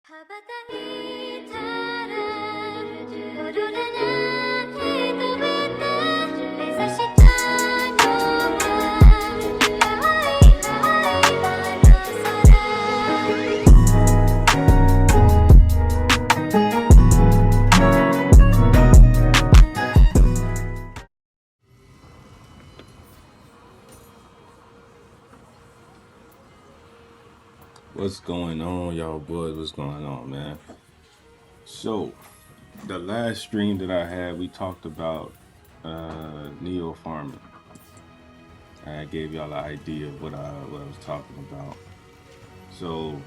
羽ばたいたらオーロラが飛びて目指したのは青い空What's going on, y'all boys? What's going on, man? So, the last stream that I had, we talked about Nioh farming. I gave y'all an idea of what I was talking about. So,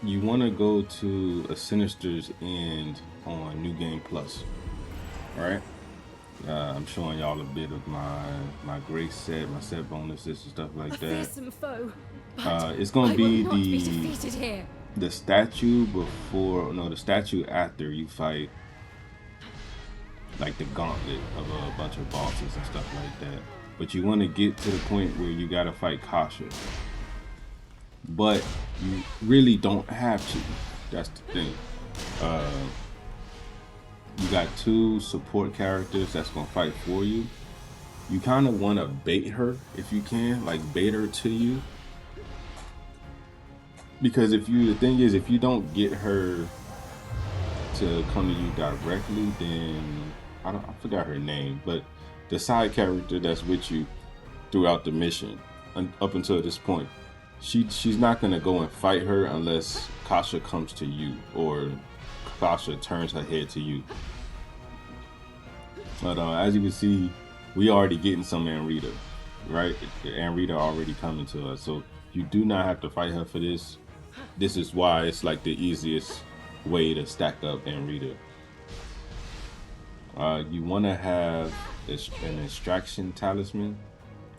you want to go to a Sinister's End on New Game Plus, right? I'm showing y'all a bit of my grace set, my set bonuses and stuff like that. fearsome foe. It's gonna be defeated here. the statue before, no, the statue after you fight like the gauntlet of a bunch of bosses and stuff like that. But you want to get to the point where you gotta fight Kasha, but you really don't have to. That's the thing. You got two support characters that's gonna fight for you. You kind of want to bait her if you can, like bait her to you. Because the thing is, if you don't get her to come to you directly, then I forgot her name, but the side character that's with you throughout the mission up until this point, she's not gonna go and fight her unless Kasha comes to you or Kasha turns her head to you. But as you can see, we already getting some Amrita, right? Amrita already coming to us, so you do not have to fight her for this. This is why it's like the easiest way to stack up Amrita. You want to have an extraction talisman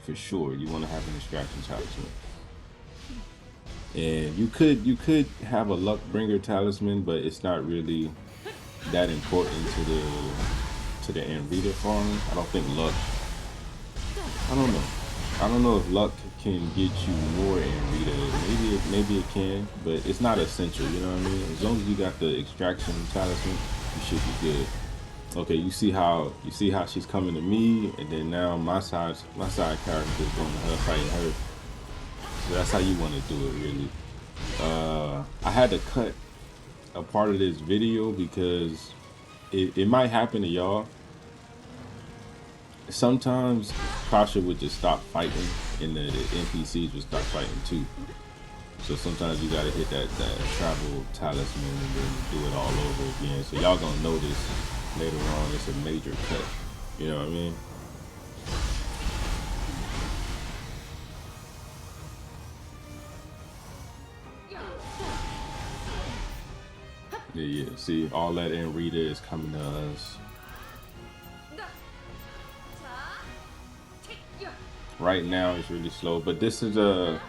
for sure. You want to have an extraction talisman, and you could have a luck bringer talisman, but it's not really that important to the Amrita farm. I don't think luck. I don't know if luck can get you more Amrita. Maybe it can, but it's not essential. You know what I mean? As long as you got the extraction talisman, you should be good. Okay, you see how she's coming to me, and then now my side character is going to her fighting her. So that's how you want to do it, really. I had to cut a part of this video because it might happen to y'all. Sometimes Kasha would just stop fighting, and the NPCs would start fighting too. So sometimes you gotta hit that travel talisman and then do it all over again. So y'all gonna notice later on it's a major cut. You know what I mean? Yeah. See, all that Amrita is coming to us. Right now it's really slow, but this is a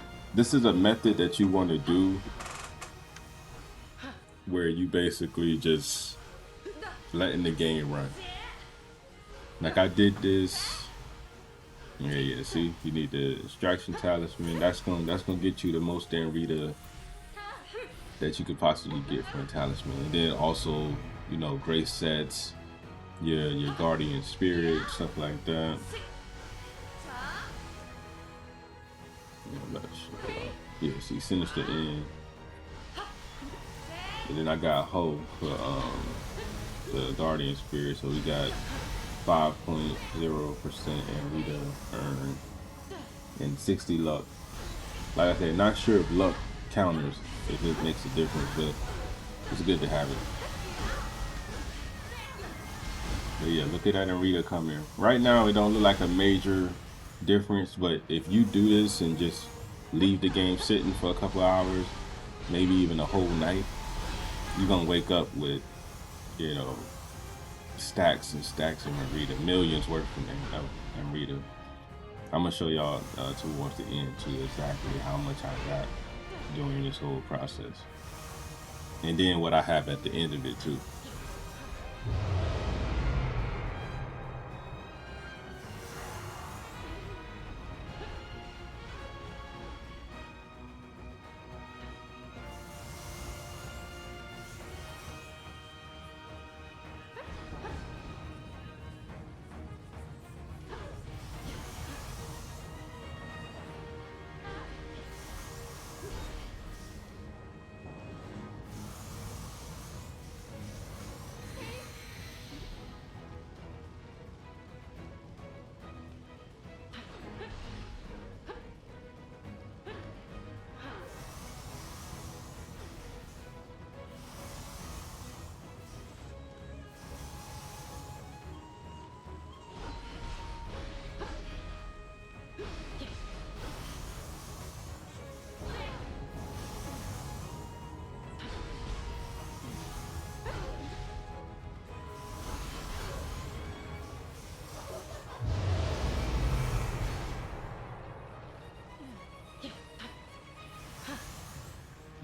method that you want to do where you basically just letting the game run. Like I did this. Yeah. See, you need the extraction talisman. That's gonna get you the most Amrita that you could possibly get from a talisman, and then also, you know, grace sets, your guardian spirit, stuff like that. Yeah, see, Sinister End. And then I got Hope for the Guardian Spirit, so we got 5.0% Amrita earned and 60 luck. Like I said, not sure if luck counters, if it makes a difference, but it's good to have it. But yeah, look at that Amrita come here. Right now, it don't look like a major difference, but if you do this and just leave the game sitting for a couple hours, maybe even a whole night, you're gonna wake up with, you know, stacks and stacks of Amrita, millions worth of Amrita. I'm gonna show y'all towards the end too exactly how much I got during this whole process, and then what I have at the end of it too.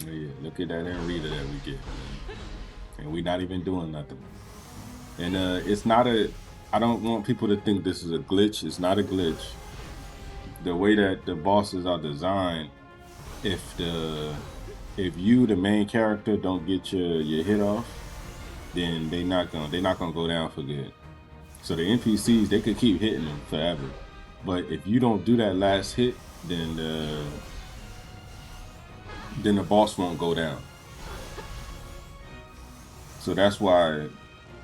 Yeah, look at that Amrita that we get, and we not even doing nothing. And it's not a. I don't want people to think this is a glitch. It's not a glitch. The way that the bosses are designed, if if you the main character don't get your hit off, then they're not gonna go down for good. So the NPCs they could keep hitting them forever, but if you don't do that last hit, then the boss won't go down. So that's why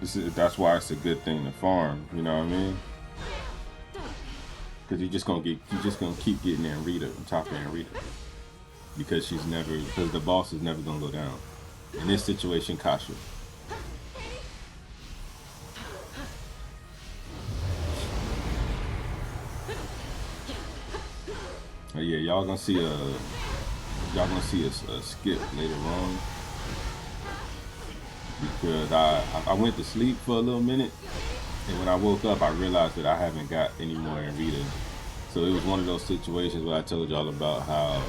it's a good thing to farm. You know what I mean? Because you're just gonna keep getting Amrita on top of Amrita because because the boss is never gonna go down. In this situation, Kasha. Yeah, y'all gonna see a skip later on because I went to sleep for a little minute, and when I woke up I realized that I haven't got any more Rita. So it was one of those situations where I told y'all about how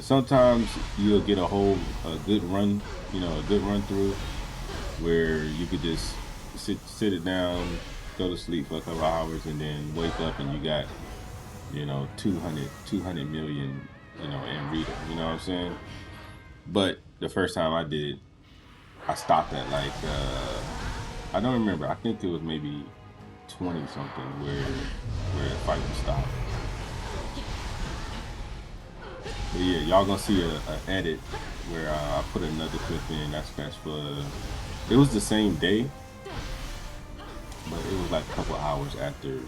sometimes you'll get a good run, a good run through where you could just sit it down, go to sleep for a couple hours, and then wake up and you got 200 million in Rita. You know what I'm saying? But the first time I did, I stopped at like I don't remember. I think it was maybe 20 something where the fight was stopped. But yeah, y'all gonna see a edit where I put another clip in. That's for it was the same day, but it was like a couple hours after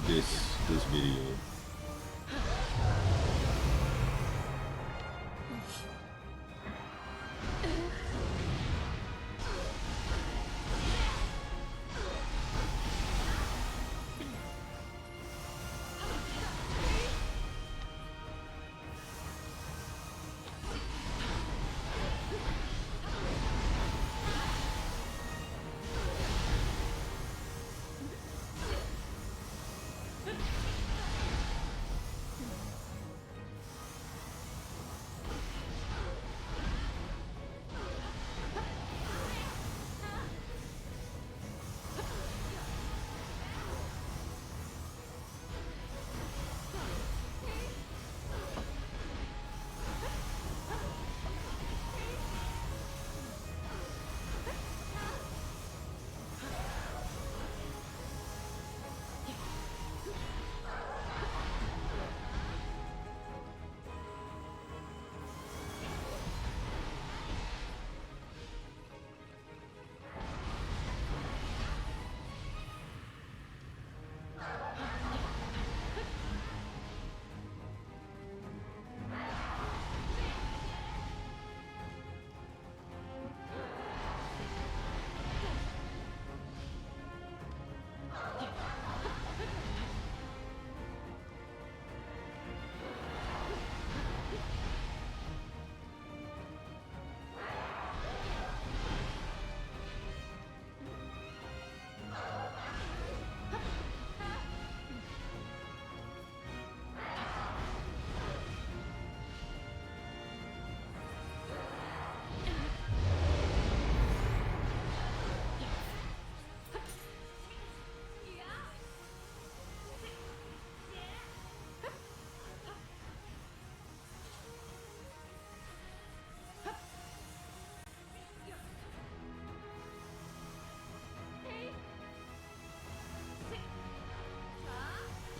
this video.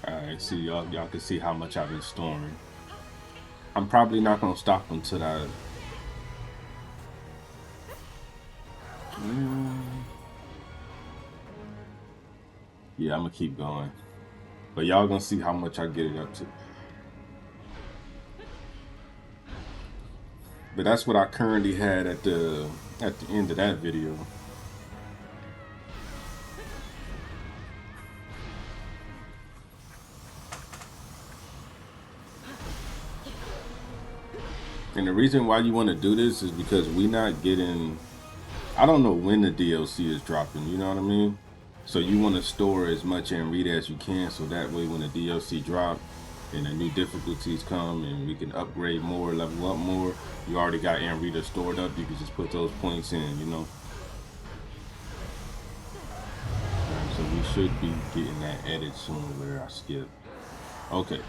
All right, see y'all can see how much I've been storming. I'm probably not gonna stop until I. Yeah, I'm gonna keep going, but y'all gonna see how much I get it up to. But that's what I currently had at the end of that video. And the reason why you want to do this is because we not getting. I don't know when the DLC is dropping. You know what I mean? So you want to store as much Amrita as you can, so that way when the DLC drop, and the new difficulties come and we can upgrade more, level up more, you already got Amrita stored up. You can just put those points in, you know. So we should be getting that edit soon where I skipped. Okay,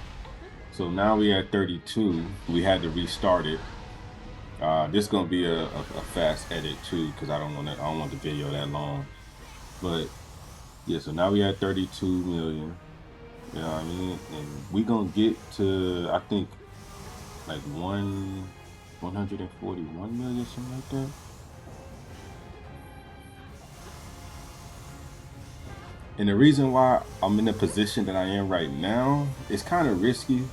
so now we at 32. We had to restart it. This gonna be a fast edit too, because I don't want the video that long. But yeah, so now we at 32 million. You know what I mean? And we gonna get to, I think, like 141 million, something like that. And the reason why I'm in the position that I am right now, it's kind of risky,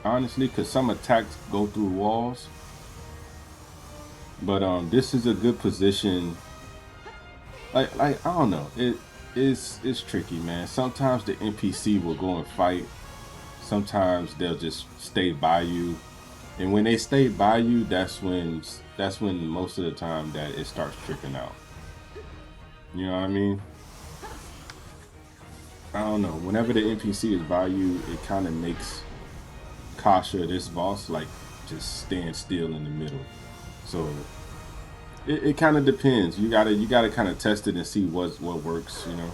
honestly, because some attacks go through walls. But this is a good position. Like I don't know, it's tricky, man. Sometimes the NPC will go and fight. Sometimes they'll just stay by you, and when they stay by you, that's when most of the time that it starts tripping out. You know what I mean? I don't know. Whenever the NPC is by you, it kind of makes Kasha, this boss, like just stand still in the middle. So it kind of depends. You gotta kind of test it and see what works, you know.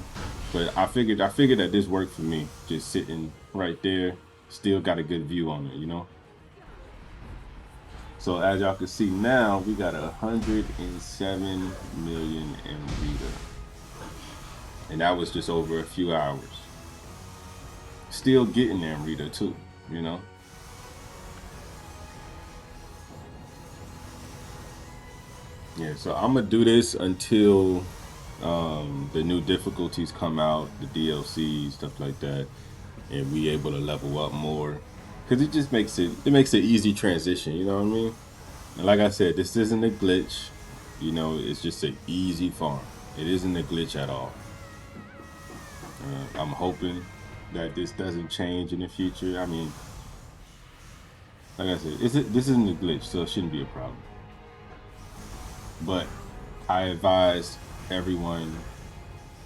But I figured that this worked for me, just sitting right there, still got a good view on it, you know. So as y'all can see now, we got 107 million in Rita, and that was just over a few hours. Still getting there in Rita too, you know. Yeah, so I'm gonna do this until the new difficulties come out, the DLC stuff like that, and we able to level up more, because it just makes it an easy transition. You know what I mean? And like I said, this isn't a glitch. You know, it's just an easy farm. It isn't a glitch at all. I'm hoping that this doesn't change in the future. I mean, like I said, this isn't a glitch, so it shouldn't be a problem. But I advise everyone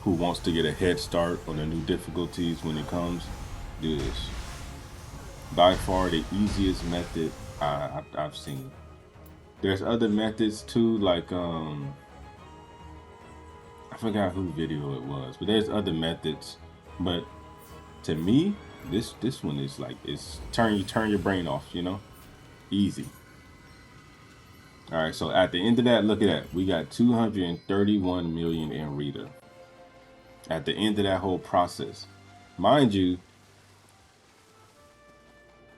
who wants to get a head start on the new difficulties when it comes, do this. By far the easiest method I've seen. There's other methods too, like I forgot whose video it was, but there's other methods. But to me, this one is like, it's turn your brain off, you know, easy. All right, so at the end of that, look at that. We got 231 million in Rita. At the end of that whole process, mind you,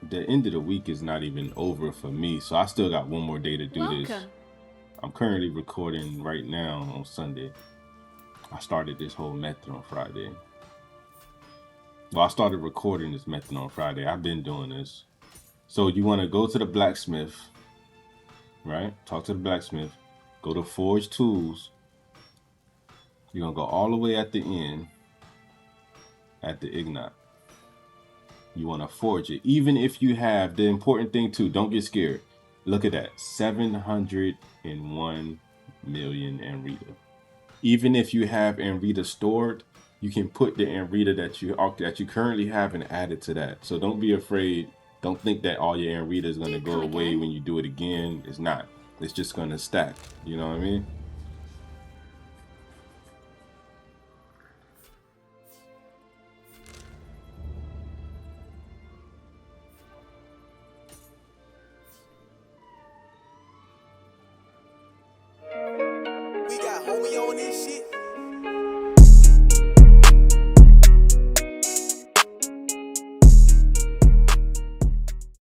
the end of the week is not even over for me, so I still got one more day to do this. I'm currently recording right now on Sunday. I started this whole method on Friday. Well, I started recording this method on Friday. I've been doing this. So you want to go to the blacksmith, right? Talk to the blacksmith. Go to Forge Tools. You're going to go all the way at the end, at the Ignite. You want to forge it. Even if you have, the important thing too, don't get scared. Look at that, 701 million Amrita. Even if you have Amrita stored, you can put the Amrita that you currently have and add it to that. So don't be afraid. Don't think that all your Amrita is going to go away when you do it again. It's not. It's just going to stack. You know what I mean? We got homie on this shit.